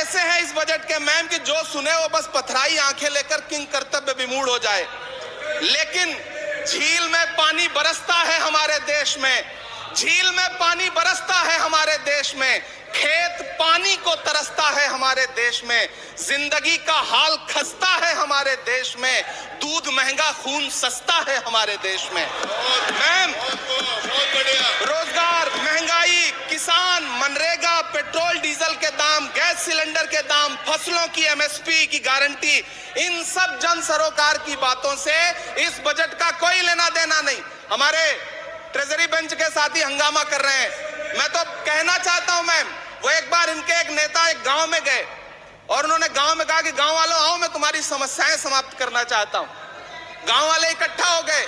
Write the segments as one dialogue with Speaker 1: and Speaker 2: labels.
Speaker 1: ऐसे हैं इस बजट के मैम कि जो सुने वो बस पथराई आंखें लेकर किंग कर्तव्य विमूढ़ हो जाए। लेकिन झील में पानी बरसता है हमारे देश में, झील में पानी बरसता है हमारे देश में, खेत पानी को तरसता है हमारे देश में, जिंदगी का हाल खस्ता है हमारे देश में, दूध महंगा खून सस्ता है हमारे देश में। मैम, रोजगार, महंगाई, किसान, मनरेगा, पेट्रोल डीजल के दाम, गैस सिलेंडर के दाम, फसलों की एमएसपी की गारंटी, इन सब जन सरोकार की बातों से इस बजट का कोई लेना देना नहीं। हमारे ट्रेजरी बेंच के साथी हंगामा कर रहे हैं। मैं तो कहना चाहता हूं मैम, वो एक बार इनके एक नेता एक गांव में गए और उन्होंने गांव में कहा कि गांव वालों आओ, मैं तुम्हारी समस्याएं समाप्त करना चाहता हूं। गांव वाले इकट्ठा हो गए।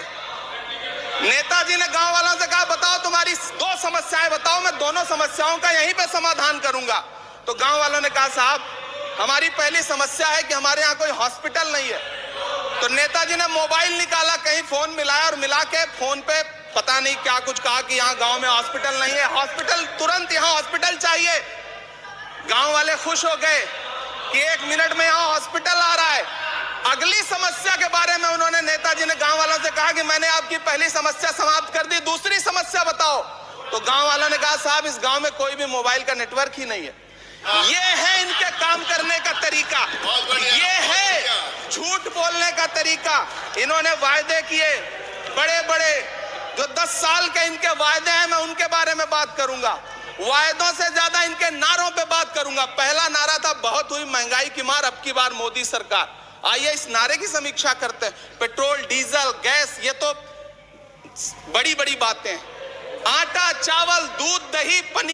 Speaker 1: नेताजी ने गांव वालों से कहा बताओ तुम्हारी दो समस्याएं बताओ, मैं दोनों समस्याओं का यहीं पे समाधान करूंगा। तो गांव वालों ने कहा साहब हमारी पहली समस्या है कि हमारे यहाँ कोई हॉस्पिटल नहीं है। तो नेताजी ने मोबाइल निकाला, कहीं फोन मिलाया और मिला के फोन पे पता नहीं क्या कुछ कहा कि यहाँ गांव में हॉस्पिटल नहीं है, हॉस्पिटल तुरंत यहाँ हॉस्पिटल चाहिए। गांव वाले खुश हो गए कि 1 मिनट में यहाँ हॉस्पिटल आ रहा है। अगली समस्या के बारे में उन्होंने नेताजी ने गांव वालों से कहा कि मैंने आपकी पहली समस्या समाप्त कर दी, दूसरी समस्या बताओ। तो गांव वालों ने कहा साहब इस गांव में कोई भी मोबाइल का नेटवर्क ही नहीं है। ये है इनके काम करने का तरीका, ये है झूठ बोलने का तरीका। इन्होंने वायदे किए बड़े बड़े, जो 10 साल के इनके वायदे हैं मैं उनके बारे में बात करूंगा। वायदों से ज्यादा इनके नारों पे बात करूंगा। पहला नारा था बहुत हुई महंगाई की मार, अब की बार मोदी सरकार। आइए इस नारे की समीक्षा करते हैं। पेट्रोल, डीजल, गैस, ये तो बड़ी बड़ी बातें हैं। आटा, चावल, दूध, दही, पनीर